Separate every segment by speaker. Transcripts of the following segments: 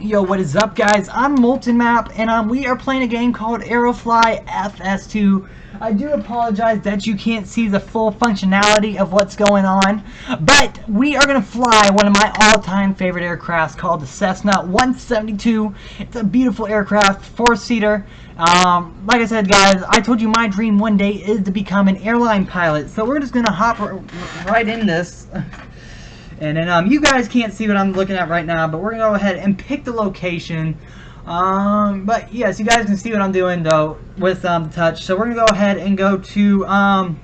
Speaker 1: Yo, what is up, guys? I'm Moltenmap, and we are playing a game called Aerofly FS2. I do apologize that you can't see the full functionality of what's going on, but we are going to fly one of my all-time favorite aircrafts called the Cessna 172. It's a beautiful aircraft, four-seater. Like I said, guys, I told you my dream one day is to become an airline pilot, so we're just going to hop right in this. And then you guys can't see what I'm looking at right now, but we're going to go ahead and pick the location. But yes, you guys can see what I'm doing though with the touch. So we're going to go ahead and go to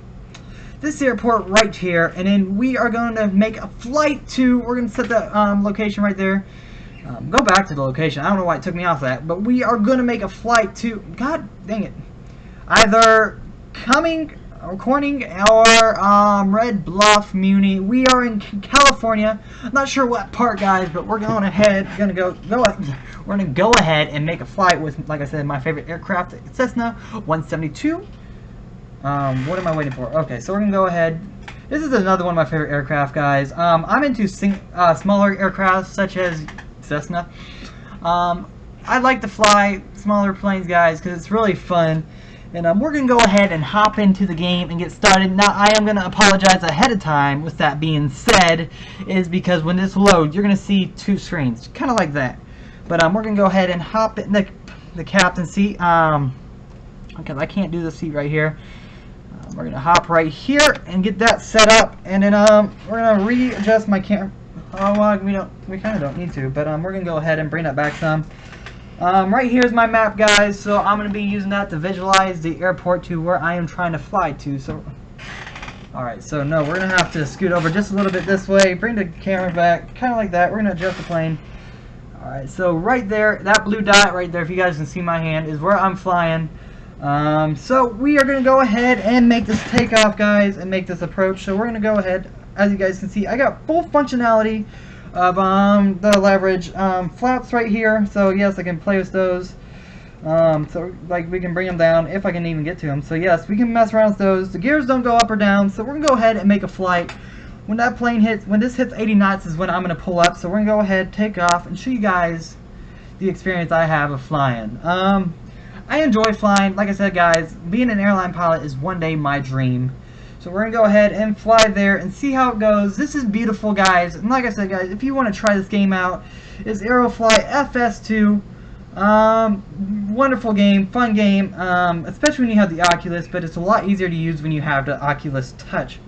Speaker 1: this airport right here. And then we are going to make a flight to, we're going to set the location right there. Go back to the location. I don't know why it took me off that. But we are going to make a flight to, god dang it, either Corning or Red Bluff, Muni. We are in California. I'm not sure what part, guys, but we're going ahead. We're gonna go ahead and make a flight with, like I said, my favorite aircraft, Cessna 172. What am I waiting for? Okay, so we're gonna go ahead. This is another one of my favorite aircraft, guys. I'm into smaller aircraft such as Cessna. I like to fly smaller planes, guys, because it's really fun. And we're going to go ahead and hop into the game and get started. Now, I am going to apologize ahead of time. With that being said, is because when this loads, you're going to see two screens, kind of like that. But we're going to go ahead and hop in the captain's seat, because I can't do the seat right here. We're going to hop right here and get that set up, and then we're going to readjust my camera. Oh, we kind of don't need to, but we're going to go ahead and bring that back some. Right here is my map, guys, so I'm going to be using that to visualize the airport to where I am trying to fly to. So, alright, so no, we're going to have to scoot over just a little bit this way, bring the camera back, kind of like that. We're going to adjust the plane. Alright, so right there, that blue dot right there, if you guys can see my hand, is where I'm flying. So we are going to go ahead and make this takeoff, guys, and make this approach. So we're going to go ahead, as you guys can see, I got full functionality of the leverage flaps right here, so yes, I can play with those. So like we can bring them down if I can even get to them. So yes, we can mess around with those. The gears don't go up or down, so we're gonna go ahead and make a flight. When that plane hits, when this hits 80 knots is when I'm gonna pull up. So we're gonna go ahead, take off, and show you guys the experience I have of flying. I enjoy flying. Like I said, guys, being an airline pilot is one day my dream. So we're going to go ahead and fly there and see how it goes. This is beautiful, guys. And like I said, guys, if you want to try this game out, it's Aerofly FS2. Wonderful game, fun game, especially when you have the Oculus, but it's a lot easier to use when you have the Oculus Touch.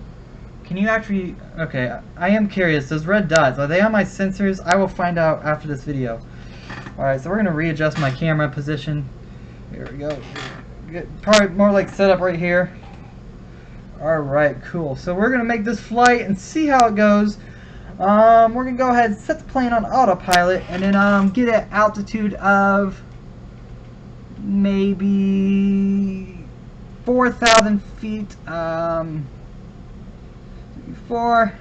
Speaker 1: Can you actually... Okay, I am curious. Those red dots, are they on my sensors? I will find out after this video. Alright, so we're going to readjust my camera position. Here we go. Probably more like set up right here. Alright, cool. So we're going to make this flight and see how it goes. We're going to go ahead and set the plane on autopilot and then get an altitude of maybe 4,000 feet. Then we're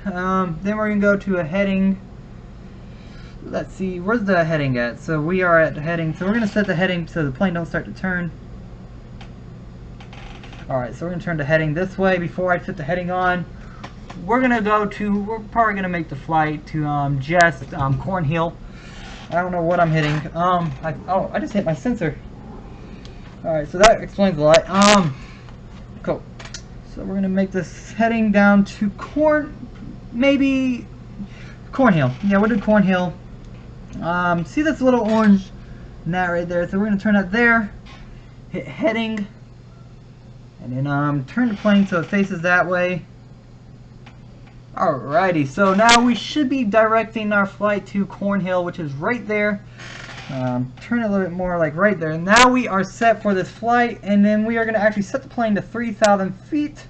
Speaker 1: going to go to a heading. Let's see, where's the heading at? So we are at the heading. So we're going to set the heading so the plane don't start to turn. Alright, so we're going to turn the heading this way. Before I set the heading on, we're probably going to make the flight to just Cornhill. I don't know what I'm hitting. I just hit my sensor. Alright, so that explains a lot. Cool. So we're going to make this heading down to maybe Cornhill. Yeah, we'll do Cornhill. See this little orange gnat right there? So we're going to turn that there. Hit heading. And then turn the plane so it faces that way. Alrighty, so now we should be directing our flight to Cornhill, which is right there. Turn it a little bit more like right there. Now we are set for this flight, and then we are going to actually set the plane to 3,000 feet.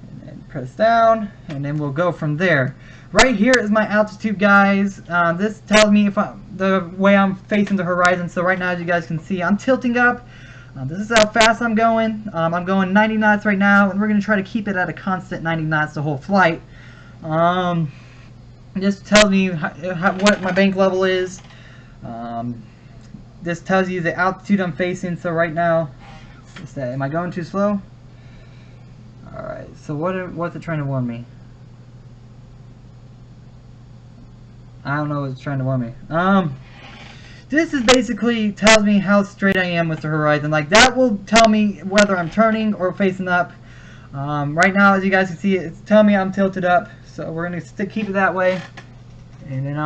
Speaker 1: And then press down, and then we'll go from there. Right here is my altitude, guys. This tells me if the way I'm facing the horizon. So right now, as you guys can see, I'm tilting up. This is how fast I'm going. I'm going 90 knots right now, and we're going to try to keep it at a constant 90 knots the whole flight. This tells me what my bank level is. This tells you the altitude I'm facing. So right now, am I going too slow? Alright, so what's it trying to warn me? I don't know what's trying to warn me. This is basically tells me how straight I am with the horizon. Like that will tell me whether I'm turning or facing up. Right now, as you guys can see, it's telling me I'm tilted up. So we're gonna keep it that way. And then,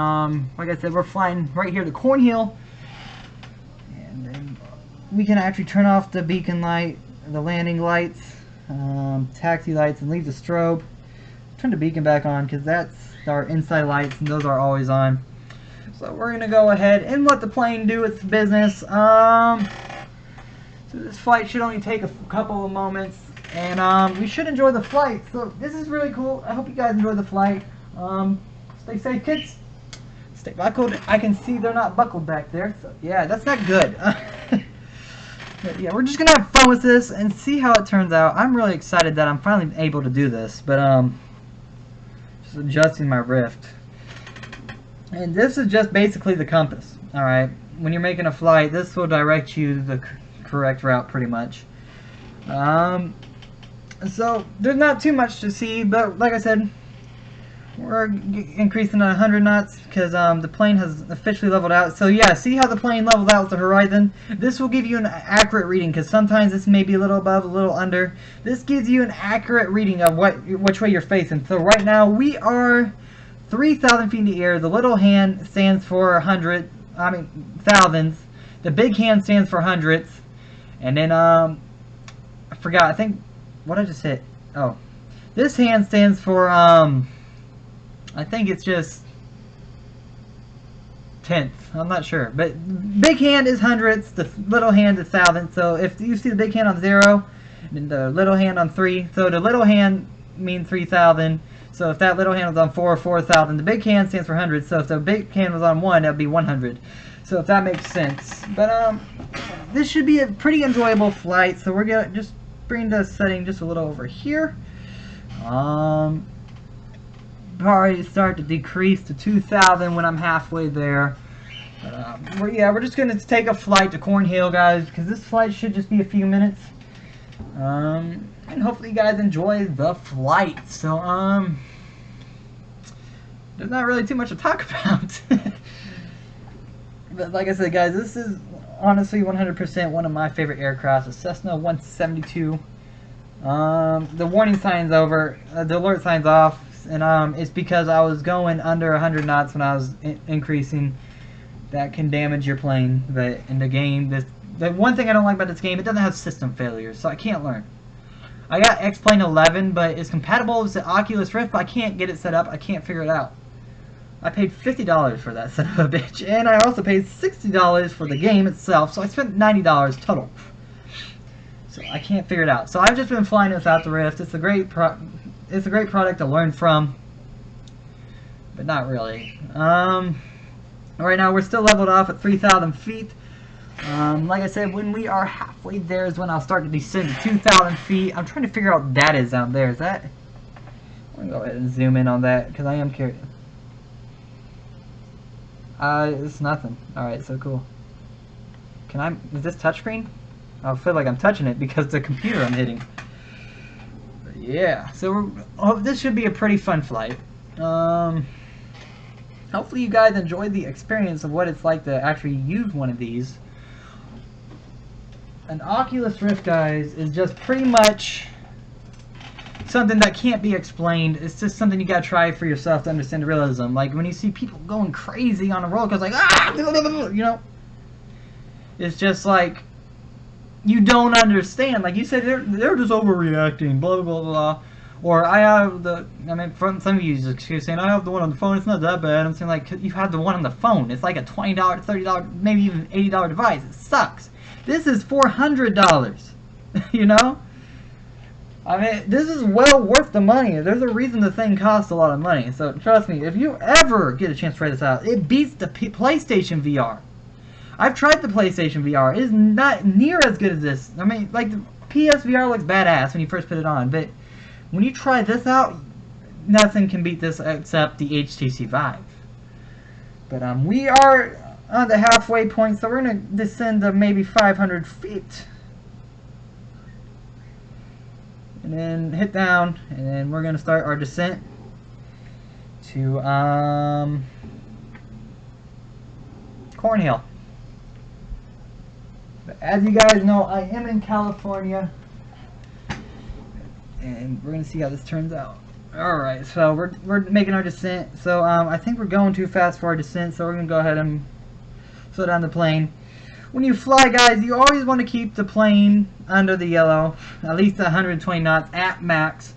Speaker 1: like I said, we're flying right here to Cornhill. And then we can actually turn off the beacon light, the landing lights, taxi lights, and leave the strobe. Turn the beacon back on because that's our inside lights, and those are always on. So we're gonna go ahead and let the plane do its business. So this flight should only take a couple of moments, and we should enjoy the flight. So this is really cool. I hope you guys enjoy the flight. Stay safe, kids. Stay buckled. I can see they're not buckled back there. So yeah, that's not good. But yeah, we're just gonna have fun with this and see how it turns out. I'm really excited that I'm finally able to do this, but just adjusting my rift. And this is just basically the compass. Alright, when you're making a flight, this will direct you the correct route pretty much. So there's not too much to see, but like I said, we're increasing to 100 knots because the plane has officially leveled out. So yeah, see how the plane levels out with the horizon? This will give you an accurate reading because sometimes this may be a little above, a little under. This gives you an accurate reading of which way you're facing. So right now we are 3,000 feet in the air. The little hand stands for thousands. The big hand stands for hundredths. And then I forgot. I think what I just hit. Oh, this hand stands for I think it's just tenths. I'm not sure. But big hand is hundredths. The little hand is thousandths. So if you see the big hand on 0, and the little hand on 3, so the little hand means 3,000. So if that little hand was on 4, 4,000. The big hand stands for hundreds. So if the big hand was on 1, that would be 100. So if that makes sense. But this should be a pretty enjoyable flight. So we're gonna just bring the setting just a little over here. Probably start to decrease to 2,000 when I'm halfway there. We're just gonna take a flight to Cornhill, guys, because this flight should just be a few minutes. And hopefully you guys enjoy the flight. So there's not really too much to talk about. But like I said, guys, this is honestly 100% one of my favorite aircrafts, a Cessna 172. The warning sign's over, the alert sign's off, and it's because I was going under 100 knots when I was increasing. That can damage your plane. But in the game, the one thing I don't like about this game, it doesn't have system failures, so I can't learn. I got X-Plane 11, but it's compatible with the Oculus Rift, but I can't get it set up. I can't figure it out. I paid $50 for that son of a bitch, and I also paid $60 for the game itself, so I spent $90 total. So I can't figure it out. So I've just been flying without the Rift. It's a great product to learn from, but not really. Right now we're still leveled off at 3,000 feet. Like I said, when we are halfway there is when I'll start to descend to 2,000 feet. I'm trying to figure out what that is down there. Is that? I'm gonna go ahead and zoom in on that because I am curious. It's nothing. Alright, so cool. Is this touchscreen? I feel like I'm touching it because the computer I'm hitting. But yeah, so this should be a pretty fun flight. Hopefully you guys enjoyed the experience of what it's like to actually use one of these. An Oculus Rift, guys, is just pretty much something that can't be explained. It's just something you gotta try for yourself to understand the realism. Like when you see people going crazy on a roller coaster, like you know, it's just like you don't understand. Like you said, they're just overreacting, blah blah blah. Or from some of you just saying I have the one on the phone. It's not that bad. I'm saying like you have the one on the phone. It's like a $20, $30, maybe even $80 device. It sucks. This is $400. You know. I mean, this is well worth the money. There's a reason the thing costs a lot of money. So trust me, if you ever get a chance to try this out, it beats the PlayStation VR. I've tried the PlayStation VR. It is not near as good as this. I mean, like the PSVR looks badass when you first put it on, but when you try this out, nothing can beat this except the HTC Vive. But we are on the halfway point, so we're gonna descend to maybe 500 feet. And then hit down, and then we're gonna start our descent to Cornhill. as you guys know, I am in California, and we're gonna see how this turns out. Alright, so we're making our descent. So I think we're going too fast for our descent, so we're gonna go ahead and slow down the plane. When you fly, guys, you always want to keep the plane under the yellow, at least 120 knots at max.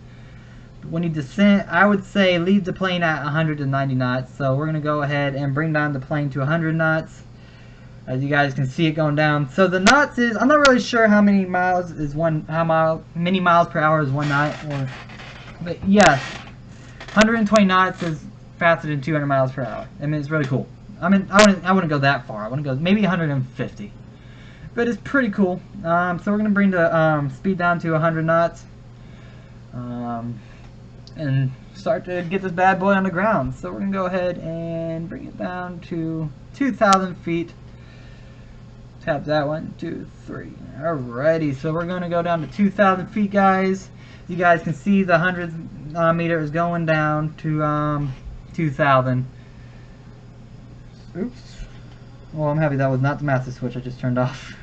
Speaker 1: When you descend, I would say leave the plane at 190 knots. So we're gonna go ahead and bring down the plane to 100 knots. As you guys can see it going down. So the knots is, I'm not really sure how many miles is many miles per hour is 1 knot, but yes, 120 knots is faster than 200 miles per hour. I mean, it's really cool. I mean, I wouldn't go that far. I wouldn't go maybe 150, but it's pretty cool. So we're gonna bring the speed down to 100 knots, and start to get this bad boy on the ground. So we're gonna go ahead and bring it down to 2,000 feet. Tap that, 1, 2, 3. Alrighty, so we're going to go down to 2,000 feet, guys. You guys can see the 100 meter is going down to 2,000. Oops. Well, I'm happy that was not the master switch I just turned off.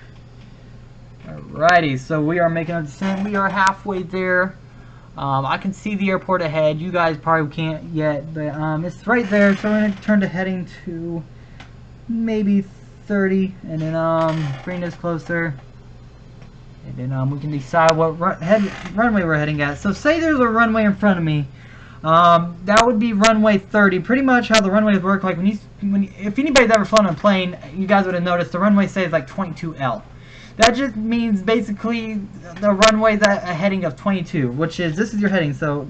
Speaker 1: Alrighty, so we are making a descent. We are halfway there. I can see the airport ahead. You guys probably can't yet, but it's right there. So we're going to turn the heading to maybe 30, and then bring this closer, and then we can decide what runway we're heading at. So say there's a runway in front of me, that would be runway 30. Pretty much how the runways work, like if anybody's ever flown a plane, you guys would have noticed the runway says like 22L. That just means basically the runway's at a heading of 22, which is, this is your heading, so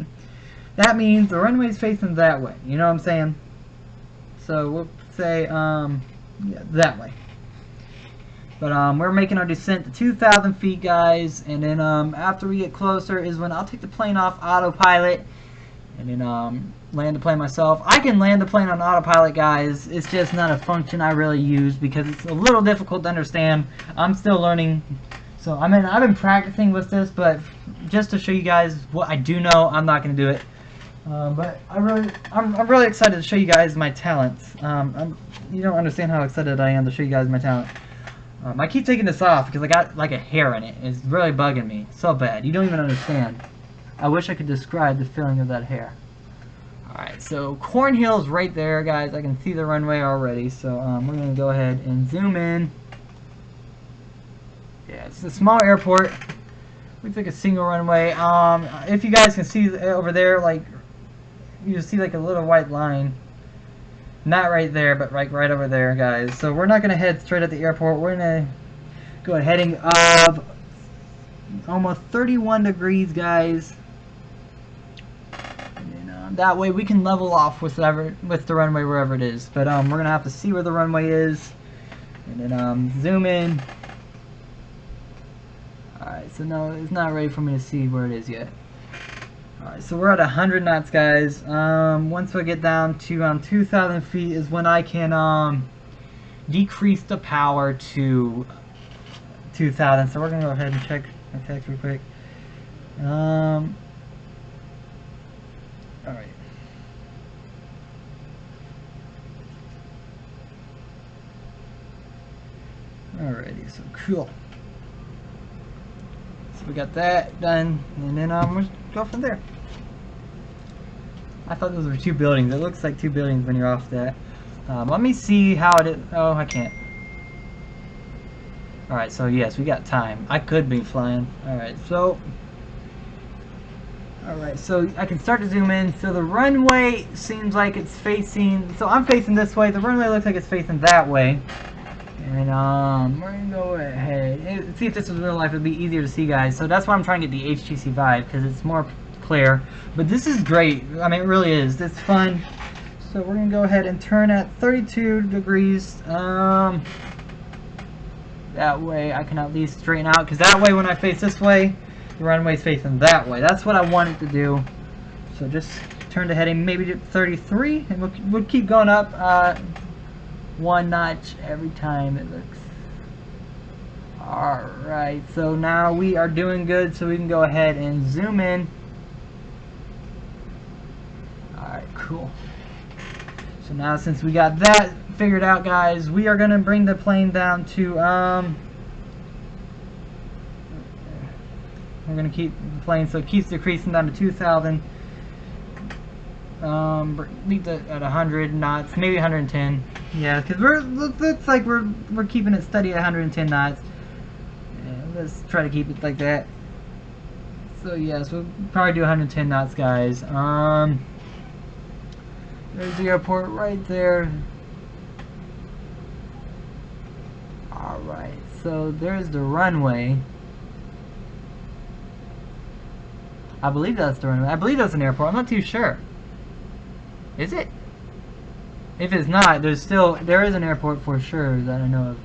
Speaker 1: that means the runway's facing that way, you know what I'm saying? So we'll say yeah, that way. But we're making our descent to 2,000 feet, guys, and then after we get closer is when I'll take the plane off autopilot, and then land the plane myself. I can land the plane on autopilot, guys. It's just not a function I really use because it's a little difficult to understand. I'm still learning, so I mean, I've been practicing with this, but just to show you guys what I do know, I'm not going to do it. But I'm really excited to show you guys my talents. You don't understand how excited I am to show you guys my talent. I keep taking this off because I got like a hair in it. It's really bugging me so bad. You don't even understand. I wish I could describe the feeling of that hair. Alright, so Cornhill's right there, guys. I can see the runway already. So we're going to go ahead and zoom in. Yeah, it's a small airport. Looks like a single runway. If you guys can see over there, like, you see like a little white line. Not right there, but right over there, guys. So we're not going to head straight at the airport. We're going to go a heading of almost 31 degrees, guys. And that way we can level off with the runway wherever it is. But we're going to have to see where the runway is. And then zoom in. Alright, so no, it's not ready for me to see where it is yet. Alright, so we're at 100 knots, guys. Once we get down to 2,000 feet is when I can decrease the power to 2,000. So we're going to go ahead and check my text real quick. Alright. Alrighty, so cool. So we got that done, and then we'll go from there. I thought those were 2 buildings. It looks like 2 buildings when you're off that. Let me see how it is. Oh, I can't. Alright, so yes, we got time. I could be flying. Alright, so I can start to zoom in. So the runway seems like it's facing, so I'm facing this way. The runway looks like it's facing that way. And we're gonna go ahead. See if this was real life, it'd be easier to see, guys. So that's why I'm trying to get the HTC Vive, because it's more clear. But this is great. I mean, it really is. It's fun. So we're gonna go ahead and turn at 32 degrees. That way I can at least straighten out, because that way when I face this way, the runway's facing that way. That's what I wanted to do. So just turn the heading maybe to 33, and we'll keep going up 1 notch every time it looks. Alright, so now we are doing good, so we can go ahead and zoom in. Alright, cool. So now since we got that figured out, guys, we are going to bring the plane down to We're going to keep the plane so it keeps decreasing down to 2,000. Leave it at 100 knots, maybe 110. Yeah, because looks like we're keeping it steady at 110 knots. Yeah, let's try to keep it like that. So yes, we'll probably do 110 knots, guys. There's the airport right there. Alright, so there's the runway. I believe that's the runway. I believe that's an airport. I'm not too sure. Is it? If it's not, there is an airport for sure that I know of.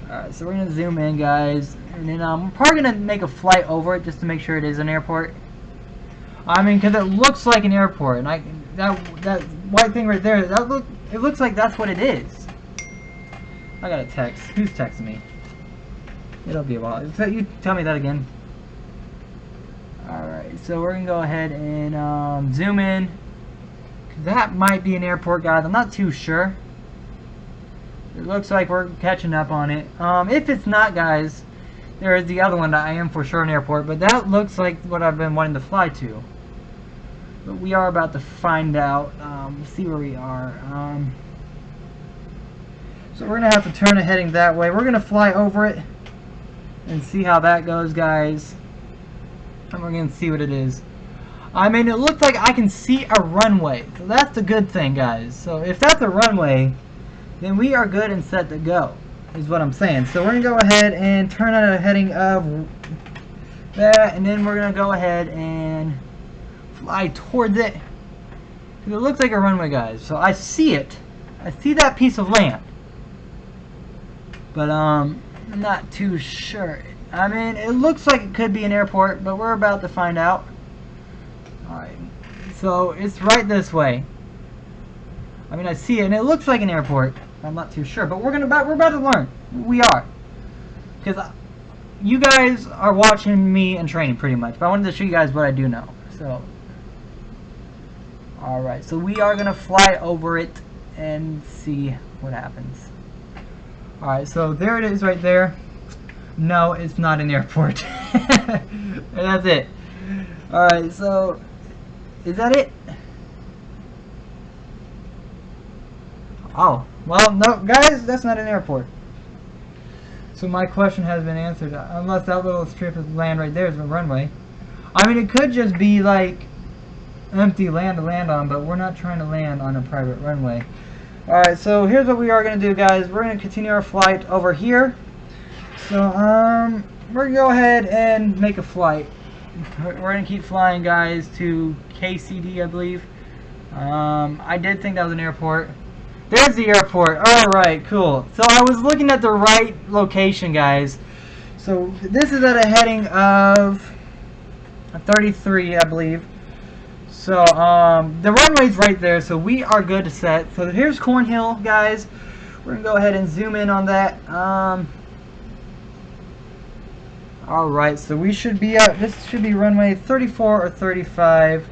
Speaker 1: Alright, so we're gonna zoom in, guys, and then we're probably gonna make a flight over it just to make sure it is an airport. I mean, because it looks like an airport, and that white thing right there, it looks like that's what it is. I got a text. Who's texting me? It'll be a while. You tell me that again. Alright, so we're gonna go ahead and zoom in. That might be an airport, guys. I'm not too sure. It looks like we're catching up on it. If it's not, guys, there is the other one that I am for sure an airport, but that looks like what I've been wanting to fly to. But we are about to find out. See where we are. So we're gonna have to turn it heading that way. We're gonna fly over it and see how that goes, guys. And we're gonna see what it is. I mean, it looks like I can see a runway, so that's the good thing, guys. So if that's a runway, then we are good and set to go, is what I'm saying. So we're gonna go ahead and turn on a heading of that, and then we're gonna go ahead and fly towards it. Because it looks like a runway, guys. So I see it. I see that piece of land. But I'm not too sure. I mean, it looks like it could be an airport, but we're about to find out. Alright, so it's right this way. I mean, I see it, and it looks like an airport. I'm not too sure, but we're about to learn. We are, because you guys are watching me and training pretty much. But I wanted to show you guys what I do know. So, all right, so we are gonna fly over it and see what happens. All right, so there it is, right there. No, it's not an airport. And that's it. All right, so. Is that it? Oh, well, no, guys, that's not an airport. So my question has been answered, unless that little strip of land right there is a runway. I mean, it could just be like empty land to land on, but we're not trying to land on a private runway. Alright, so here's what we are going to do, guys. We're going to continue our flight over here. So, we're going to go ahead and make a flight. We're going to keep flying, guys, to KCD, I believe. I did think that was an airport. There's the airport. Alright, cool. So I was looking at the right location, guys. So this is at a heading of 33, I believe. So the runway's right there, so we are good to set. So here's Cornhill, guys. We're going to go ahead and zoom in on that. Alright, so we should be at, this should be runway 34 or 35.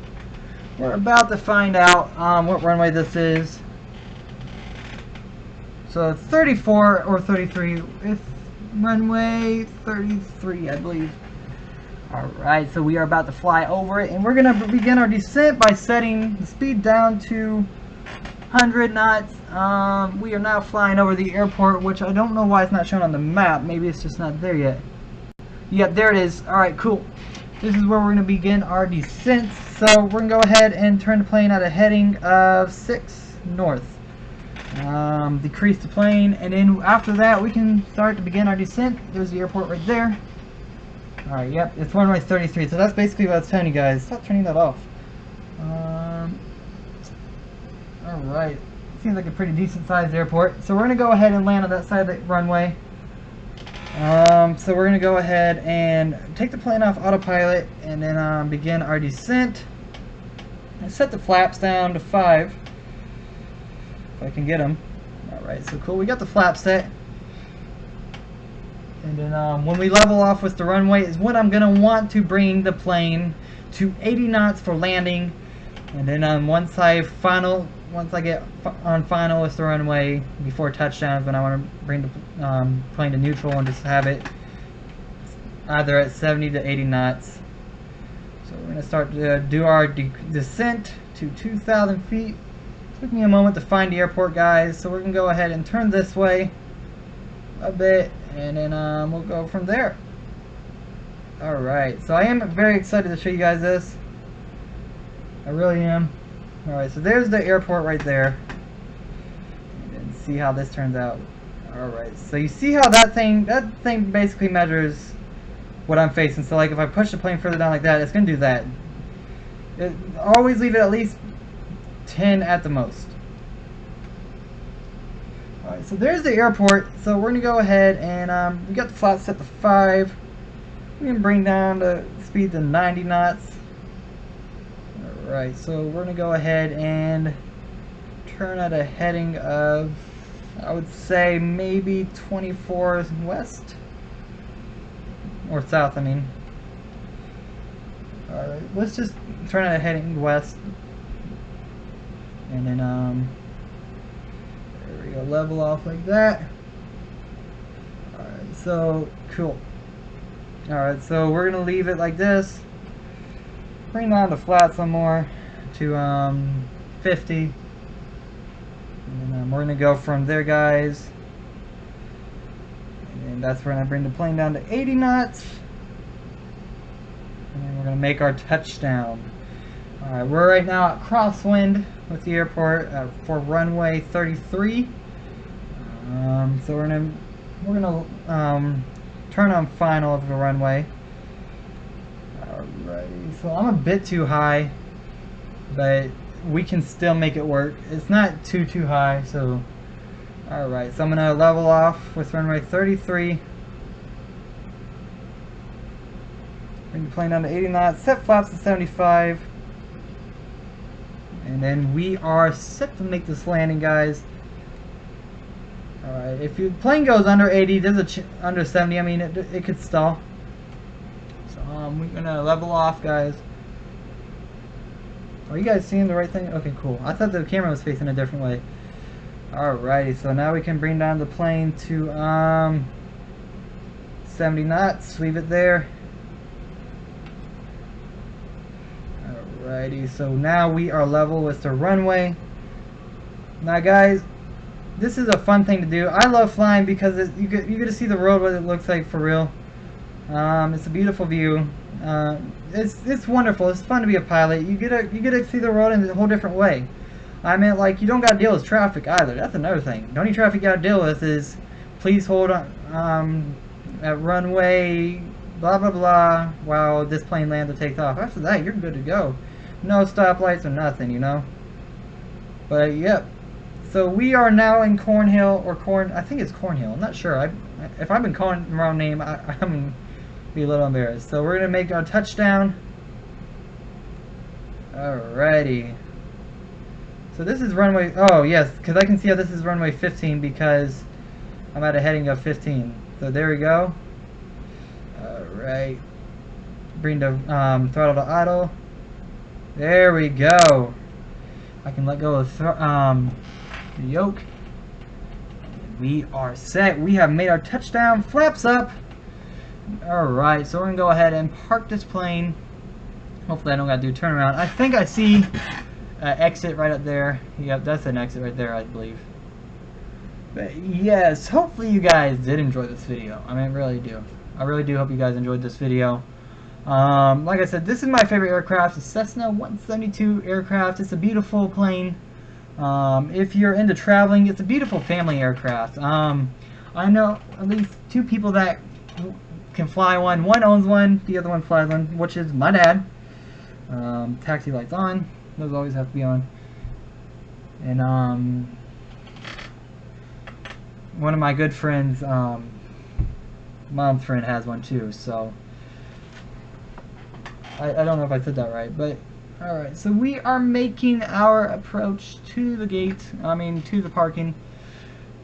Speaker 1: We're about to find out what runway this is. So it's 34 or 33. It's runway 33, I believe. Alright, so we are about to fly over it, and we're going to begin our descent by setting the speed down to 100 knots. We are now flying over the airport, which I don't know why it's not shown on the map. Maybe it's just not there yet. Yep, there it is. Alright, cool. This is where we're going to begin our descent. So we're going to go ahead and turn the plane at a heading of 6 north. Decrease the plane, and then after that we can start to begin our descent. There's the airport right there. Alright, yep, it's runway 33. So that's basically what I was telling you guys. Stop turning that off. Alright. Seems like a pretty decent sized airport. So we're going to go ahead and land on that side of the runway. So we're going to go ahead and take the plane off autopilot and then begin our descent. And set the flaps down to 5. If I can get them. Alright, so cool. We got the flaps set. And then when we level off with the runway is what I'm going to want to bring the plane to 80 knots for landing. And then once I get on final with the runway before touchdown, then I want to bring the plane to neutral and just have it either at 70 to 80 knots. So we're going to start to do our descent to 2,000 feet. Took me a moment to find the airport, guys, so we're going to go ahead and turn this way a bit, and then we'll go from there. Alright, so I am very excited to show you guys this. I really am. Alright, so there's the airport right there. And see how this turns out. Alright, so you see how that thing basically measures what I'm facing. So like if I push the plane further down like that, it's going to do that. Always leave it at least 10 at the most. Alright, so there's the airport. So we're going to go ahead and we got the flaps set to 5. We can bring down the speed to 90 knots. Alright, so we're going to go ahead and turn at a heading of, I would say, maybe 24 west. Or south, I mean. Alright, let's just turn at a heading west. And then, there we go, level off like that. Alright, so, cool. Alright, so we're going to leave it like this. Bring down the flat some more to 50. And then we're going to go from there, guys. And that's where I bring the plane down to 80 knots. And then we're going to make our touchdown. Alright, we're right now at crosswind with the airport for runway 33. So we're gonna turn on final of the runway. Alrighty, so I'm a bit too high, but we can still make it work. It's not too high, so alright, so I'm gonna level off with runway 33. Bring the plane down to 80 knots, set flaps to 75. And then we are set to make this landing, guys. Alright, if your plane goes under 80, there's under 70, I mean, it could stall. So we're gonna level off, guys. Are you guys seeing the right thing? Okay, cool. I thought the camera was facing a different way. Alrighty, so now we can bring down the plane to 70 knots. Leave it there. Alrighty, so now we are level with the runway. Now, guys, this is a fun thing to do. I love flying because you get to see the world, what it looks like for real. It's a beautiful view. It's wonderful. It's fun to be a pilot. You get to see the world in a whole different way. I mean, like, you don't got to deal with traffic either. That's another thing. The only traffic you got to deal with is please hold on at runway blah blah blah while this plane lands or takes off. After that, you're good to go. No stoplights or nothing, you know. But yep. So we are now in Cornhill, or I think it's Cornhill. I'm not sure. If I've been calling the wrong name, I'm gonna be a little embarrassed. So we're gonna make our touchdown. Alrighty. So this is runway. Oh yes, because I can see how this is runway 15 because I'm at a heading of 15. So there we go. Alright. Bring the throttle to idle. There we go. I can let go of the yoke. We are set. We have made our touchdown. Flaps up. Alright, so we're going to go ahead and park this plane. Hopefully I don't got to do a turnaround. I think I see exit right up there. Yep, that's an exit right there, I believe. But yes, hopefully you guys did enjoy this video. I mean, I really do. I really do hope you guys enjoyed this video. Like I said, this is my favorite aircraft, the Cessna 172 aircraft. It's a beautiful plane. If you're into traveling, it's a beautiful family aircraft. I know at least 2 people that can fly one. One owns one, the other one flies one, which is my dad. Taxi lights on. Those always have to be on. And one of my good friends, mom's friend has one too, so I don't know if I said that right, but alright, so we are making our approach to the gate, to the parking,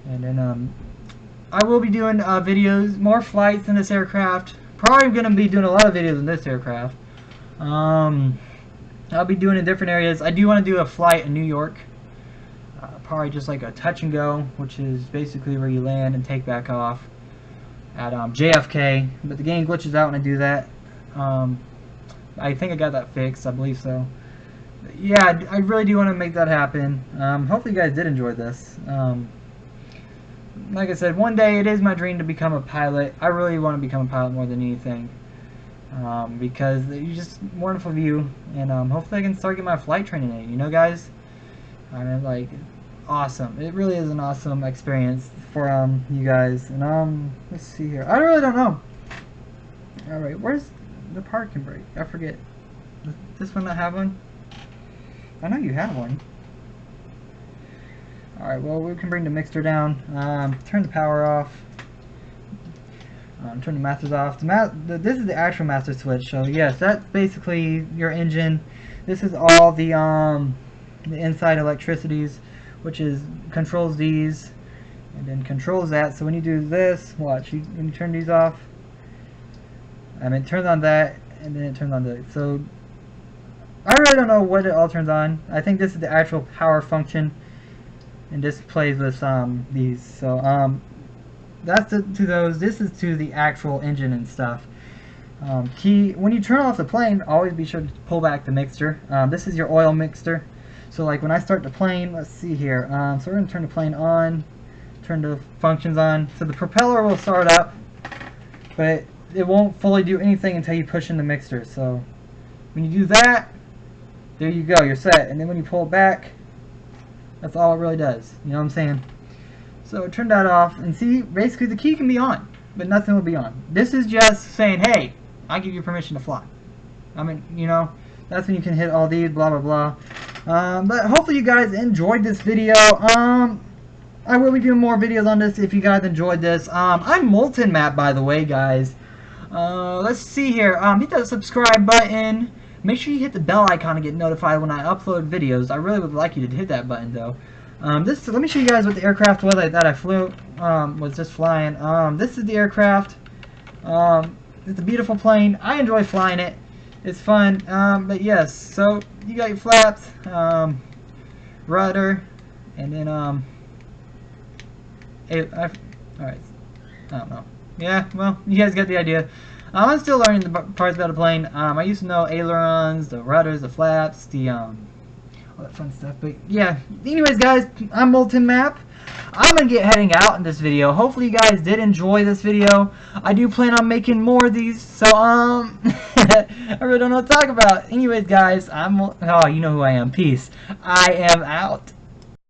Speaker 1: and then I will be doing videos, more flights in this aircraft. Probably going to be doing a lot of videos in this aircraft. I'll be doing in different areas. I do want to do a flight in New York, probably just like a touch and go, which is basically where you land and take back off. at JFK, but the game glitches out when I do that. I think I got that fixed, I believe so. But yeah, I really do want to make that happen. Hopefully you guys did enjoy this. Like I said, one day it is my dream to become a pilot. I really want to become a pilot more than anything. Because you just wonderful view, and hopefully I can start getting my flight training in. You know, guys, I mean, like, awesome. It really is an awesome experience for you guys. And let's see here. I really don't know. All right, where's the parking brake? I forget. Does this one not have one? I know you have one. All right. Well, we can bring the mixer down. Turn the power off. Turn the masters off. This is the actual master switch. So yes, that's basically your engine. This is all the inside electricities, which is controls these, and then controls that. So when you do this, watch. When you turn these off, I mean, it turns on that, and then it turns on this. So I really don't know what it all turns on. I think this is the actual power function, and this plays with these. So that's to those. This is to the actual engine and stuff. When you turn off the plane, always be sure to pull back the mixer. This is your oil mixer. So like when I start the plane, let's see here. So we're going to turn the plane on, turn the functions on. So the propeller will start up, but it won't fully do anything until you push in the mixer. So when you do that, there you go, you're set. And then when you pull it back, that's all it really does. You know what I'm saying? So turn that off, and see, basically the key can be on, but nothing will be on. This is just saying, hey, I give you permission to fly. I mean, you know, that's when you can hit all these, blah, blah, blah. But hopefully you guys enjoyed this video. I will be doing more videos on this if you guys enjoyed this. I'm Moltenmap, by the way, guys. Let's see here. Hit that subscribe button. Make sure you hit the bell icon to get notified when I upload videos. I really would like you to hit that button, though. Let me show you guys what the aircraft was that I flew. Was just flying. This is the aircraft. It's a beautiful plane. I enjoy flying it. It's fun. But yes, so you got your flaps, rudder, and then alright. I don't know. Yeah, well, you guys got the idea. I'm still learning the parts about a plane. I used to know ailerons, the rudders, the flaps, the all that fun stuff. But yeah, anyways, guys, I'm Moltenmap. I'm gonna get heading out in this video. Hopefully you guys did enjoy this video. I do plan on making more of these, so I really don't know what to talk about. Anyways, guys, oh, you know who I am. Peace. I am out.